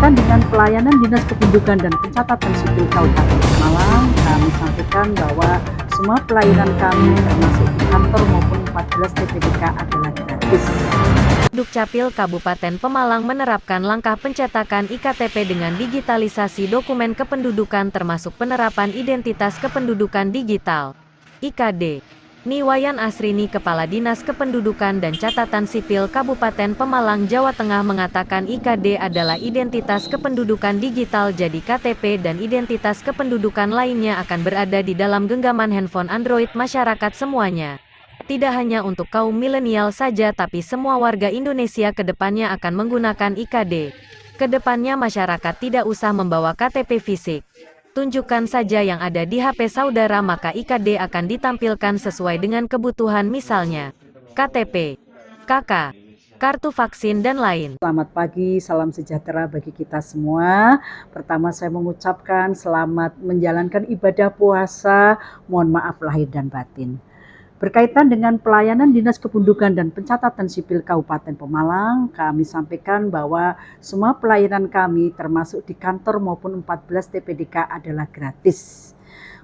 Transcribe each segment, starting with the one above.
Berkaitan dengan pelayanan Dinas Kependudukan dan Pencatatan Sipil Kabupaten Pemalang, kami sampaikan bahwa semua pelayanan kami termasuk di kantor maupun 14 TPDK adalah gratis. Dukcapil Kabupaten Pemalang menerapkan langkah pencetakan IKTP dengan digitalisasi dokumen kependudukan termasuk penerapan identitas kependudukan digital (IKD). Niwayan Asrini, Kepala Dinas Kependudukan dan Catatan Sipil Kabupaten Pemalang, Jawa Tengah mengatakan IKD adalah identitas kependudukan digital, jadi KTP dan identitas kependudukan lainnya akan berada di dalam genggaman handphone Android masyarakat semuanya. Tidak hanya untuk kaum milenial saja, tapi semua warga Indonesia kedepannya akan menggunakan IKD. Kedepannya masyarakat tidak usah membawa KTP fisik. Tunjukkan saja yang ada di HP saudara, maka IKD akan ditampilkan sesuai dengan kebutuhan, misalnya KTP, KK, kartu vaksin, dan lain. Selamat pagi, salam sejahtera bagi kita semua. Pertama saya mengucapkan selamat menjalankan ibadah puasa, mohon maaf lahir dan batin. Berkaitan dengan pelayanan Dinas Kependudukan dan Pencatatan Sipil Kabupaten Pemalang, kami sampaikan bahwa semua pelayanan kami termasuk di kantor maupun 14 TPDK adalah gratis.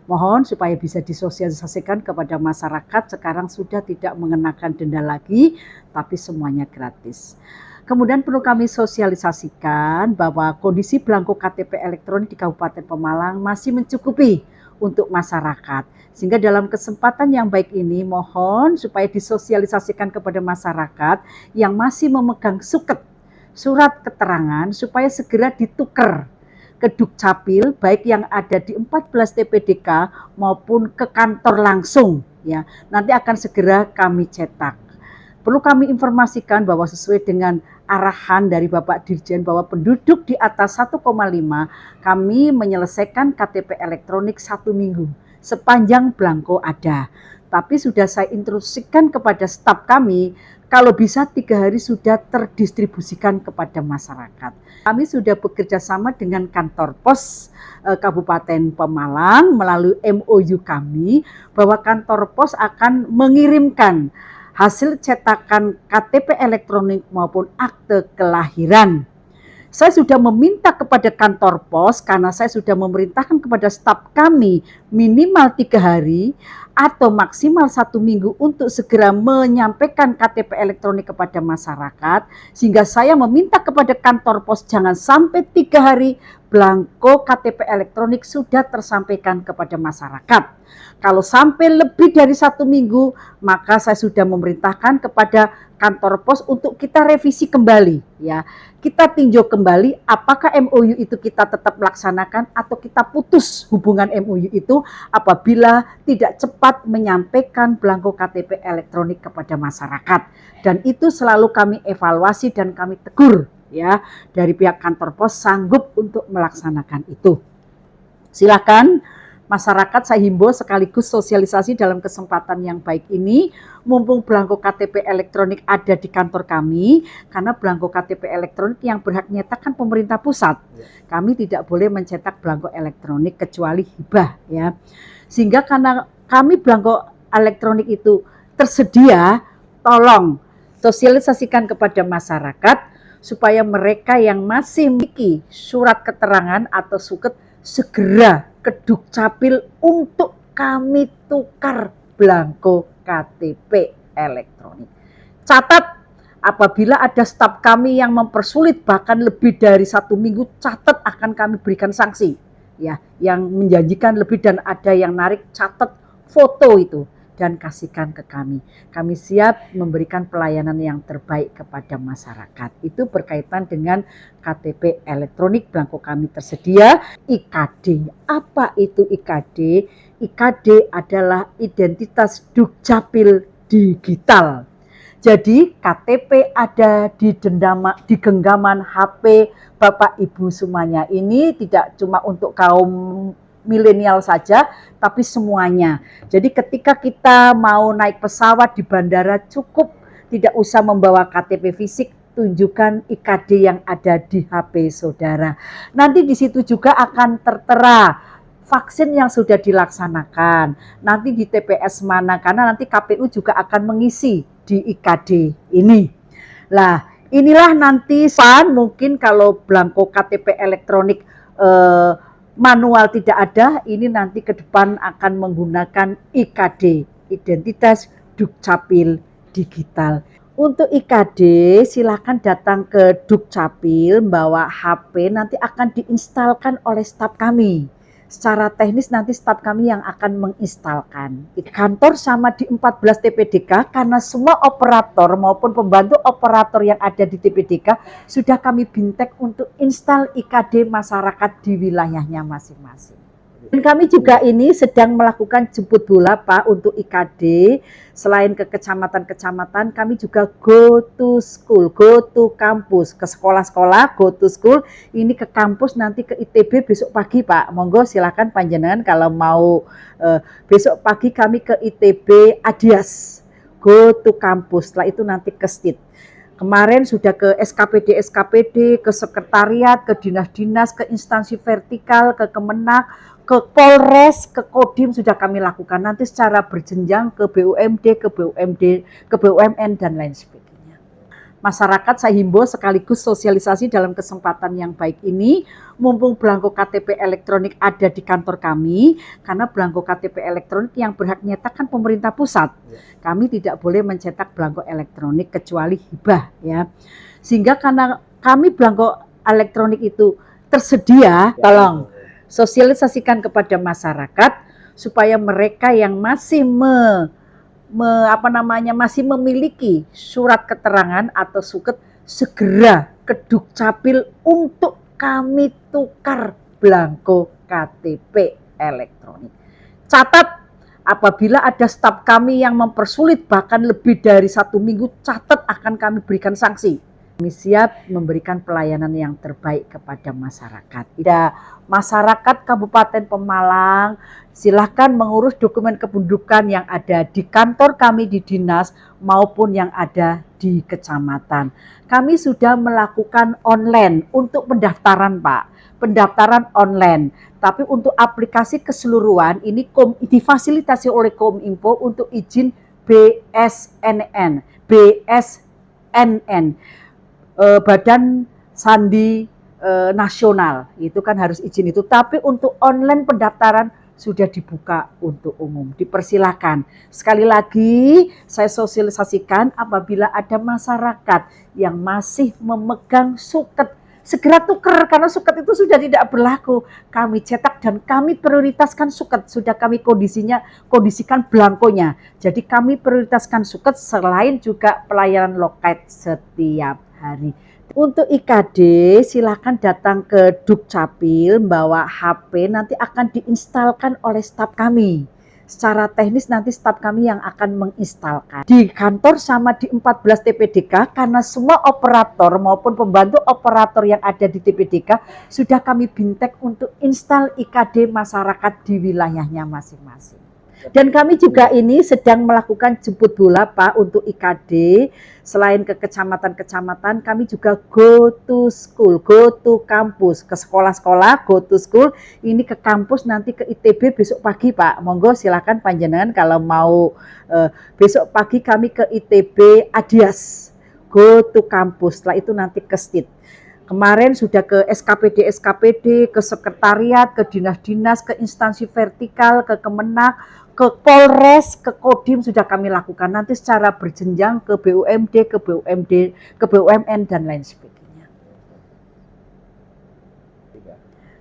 Mohon supaya bisa disosialisasikan kepada masyarakat, sekarang sudah tidak mengenakan denda lagi, tapi semuanya gratis. Kemudian perlu kami sosialisasikan bahwa kondisi belangko KTP elektronik di Kabupaten Pemalang masih mencukupi untuk masyarakat. Sehingga dalam kesempatan yang baik ini mohon supaya disosialisasikan kepada masyarakat yang masih memegang surat keterangan supaya segera ditukar ke Dukcapil, baik yang ada di 14 TPDK maupun ke kantor langsung ya. Nanti akan segera kami cetak. Perlu kami informasikan bahwa sesuai dengan arahan dari Bapak Dirjen bahwa penduduk di atas 1,5 kami menyelesaikan KTP elektronik 1 minggu sepanjang belangko ada. Tapi sudah saya instruksikan kepada staf kami, kalau bisa 3 hari sudah terdistribusikan kepada masyarakat. Kami sudah bekerja sama dengan kantor pos Kabupaten Pemalang melalui MOU kami bahwa kantor pos akan mengirimkan hasil cetakan KTP elektronik maupun akte kelahiran. Saya sudah meminta kepada kantor pos karena saya sudah memerintahkan kepada staf kami minimal 3 hari atau maksimal 1 minggu untuk segera menyampaikan KTP elektronik kepada masyarakat. Sehingga saya meminta kepada kantor pos jangan sampai 3 hari belangko KTP elektronik sudah tersampaikan kepada masyarakat. Kalau sampai lebih dari 1 minggu, maka saya sudah memerintahkan kepada kantor pos untuk kita revisi kembali ya. Kita tinjau kembali apakah MOU itu kita tetap laksanakan atau kita putus hubungan MOU itu apabila tidak cepat menyampaikan belangko KTP elektronik kepada masyarakat. Dan itu selalu kami evaluasi dan kami tegur ya, dari pihak kantor pos sanggup untuk melaksanakan itu. Silakan masyarakat saya himbau sekaligus sosialisasi dalam kesempatan yang baik ini, mumpung belangko KTP elektronik ada di kantor kami, karena belangko KTP elektronik yang berhak nyetak kan pemerintah pusat. Kami tidak boleh mencetak belangko elektronik kecuali hibah ya. Sehingga karena kami belangko elektronik itu tersedia, tolong sosialisasikan kepada masyarakat supaya mereka yang masih memiliki surat keterangan atau suket segera ke Dukcapil untuk kami tukar belangko KTP elektronik. Catat, apabila ada staf kami yang mempersulit bahkan lebih dari 1 minggu, catat akan kami berikan sanksi. Ya, yang menjanjikan lebih dan ada yang narik, catat foto itu dan kasihkan ke kami. Kami siap memberikan pelayanan yang terbaik kepada masyarakat. Itu berkaitan dengan KTP elektronik, belangko kami tersedia. IKD, apa itu IKD? IKD adalah identitas Dukcapil digital. Jadi KTP ada di genggaman HP Bapak Ibu semuanya. Ini tidak cuma untuk kaum milenial saja, tapi semuanya. Jadi ketika kita mau naik pesawat di bandara, cukup tidak usah membawa KTP fisik, tunjukkan IKD yang ada di HP saudara. Nanti di situ juga akan tertera vaksin yang sudah dilaksanakan, nanti di TPS mana, karena nanti KPU juga akan mengisi di IKD ini. Lah, Inilah nanti mungkin kalau belangko KTP elektronik manual tidak ada, ini nanti ke depan akan menggunakan IKD, identitas Dukcapil digital. Untuk IKD silakan datang ke Dukcapil, bawa HP, nanti akan diinstalkan oleh staf kami. Secara teknis nanti staf kami yang akan menginstalkan. Di kantor sama di 14 TPDK, karena semua operator maupun pembantu operator yang ada di TPDK sudah kami bintek untuk install IKD masyarakat di wilayahnya masing-masing. Dan kami juga ini sedang melakukan jemput bola Pak untuk IKD. Selain ke kecamatan-kecamatan, kami juga go to school, go to kampus, ke sekolah-sekolah, go to school. Ini ke kampus, nanti ke ITB besok pagi Pak. Monggo silakan panjenengan kalau mau besok pagi kami ke ITB Adias, go to kampus. Setelah itu nanti ke STID. Kemarin sudah ke SKPD, ke sekretariat, ke dinas-dinas, ke instansi vertikal, ke Kemenak, ke Polres, ke Kodim sudah kami lakukan. Nanti secara berjenjang ke BUMD, ke BUMN dan lain sebagainya. Masyarakat saya himbau sekaligus sosialisasi dalam kesempatan yang baik ini, mumpung belangko KTP elektronik ada di kantor kami, karena belangko KTP elektronik yang berhak nyetak kan pemerintah pusat. Kami tidak boleh mencetak belangko elektronik kecuali hibah ya. Sehingga karena kami belangko elektronik itu tersedia, tolong sosialisasikan kepada masyarakat supaya mereka yang masih masih memiliki surat keterangan atau suket segera ke Dukcapil untuk kami tukar belangko KTP elektronik. Catat, apabila ada staf kami yang mempersulit bahkan lebih dari 1 minggu, catat akan kami berikan sanksi. Kami siap memberikan pelayanan yang terbaik kepada masyarakat. Masyarakat Kabupaten Pemalang, silakan mengurus dokumen kependudukan yang ada di kantor kami di dinas maupun yang ada di kecamatan. Kami sudah melakukan online untuk pendaftaran Pak, pendaftaran online. Tapi untuk aplikasi keseluruhan ini difasilitasi oleh Kominfo untuk izin BSNN, Badan Sandi Nasional, itu kan harus izin itu. Tapi untuk online pendaftaran sudah dibuka untuk umum, dipersilakan. Sekali lagi saya sosialisasikan, apabila ada masyarakat yang masih memegang suket, segera tukar, karena suket itu sudah tidak berlaku. Kami cetak dan kami prioritaskan suket, sudah kami kondisikan belangkonya. Jadi kami prioritaskan suket selain juga pelayanan loket setiap hari. Untuk IKD silakan datang ke Dukcapil, bawa HP, nanti akan diinstalkan oleh staf kami. Secara teknis nanti staf kami yang akan menginstalkan. Di kantor sama di 14 TPDK, karena semua operator maupun pembantu operator yang ada di TPDK sudah kami bintek untuk install IKD masyarakat di wilayahnya masing-masing. Dan kami juga ini sedang melakukan jemput bola Pak untuk IKD. Selain ke kecamatan-kecamatan, kami juga go to school, go to kampus, ke sekolah-sekolah, go to school. Ini ke kampus, nanti ke ITB besok pagi Pak. Monggo silakan panjenengan kalau mau besok pagi kami ke ITB Adias, go to kampus. Setelah itu nanti ke STID. Kemarin sudah ke SKPD, ke sekretariat, ke dinas-dinas, ke instansi vertikal, ke Kemenak, ke Polres, ke Kodim sudah kami lakukan. Nanti secara berjenjang ke BUMD, ke BUMN dan lain sebagainya.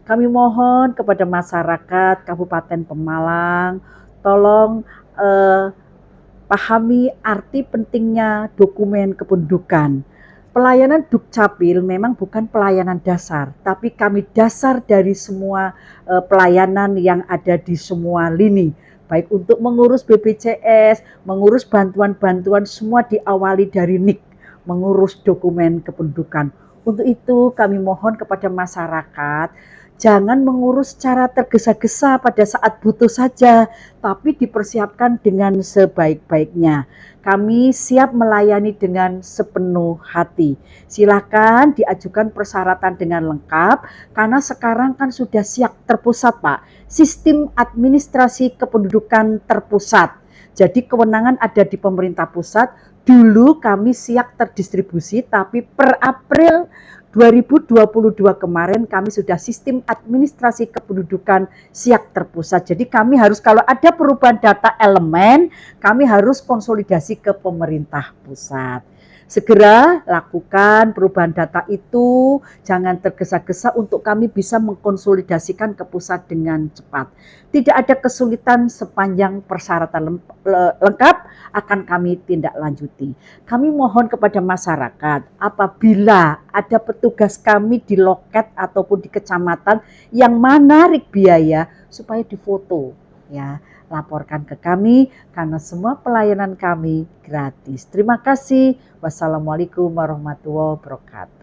Kami mohon kepada masyarakat Kabupaten Pemalang, tolong pahami arti pentingnya dokumen kependudukan. Pelayanan Dukcapil memang bukan pelayanan dasar, tapi kami dasar dari semua pelayanan yang ada di semua lini. Baik untuk mengurus BPJS, mengurus bantuan-bantuan, semua diawali dari NIK, mengurus dokumen kependudukan. Untuk itu kami mohon kepada masyarakat, jangan mengurus secara tergesa-gesa pada saat butuh saja, tapi dipersiapkan dengan sebaik-baiknya. Kami siap melayani dengan sepenuh hati. Silakan diajukan persyaratan dengan lengkap, karena sekarang kan sudah siap terpusat Pak. Sistem administrasi kependudukan terpusat. Jadi kewenangan ada di pemerintah pusat. Dulu kami siap terdistribusi, tapi per April 2022 kemarin kami sudah sistem administrasi kependudukan siap terpusat. Jadi kami harus, kalau ada perubahan data elemen, kami harus konsolidasi ke pemerintah pusat. Segera lakukan perubahan data itu, jangan tergesa-gesa untuk kami bisa mengkonsolidasikan ke pusat dengan cepat. Tidak ada kesulitan sepanjang persyaratan lengkap akan kami tindak lanjuti. Kami mohon kepada masyarakat, apabila ada petugas kami di loket ataupun di kecamatan yang menarik biaya, supaya difoto, ya. Laporkan ke kami karena semua pelayanan kami gratis. Terima kasih. Wassalamualaikum warahmatullahi wabarakatuh.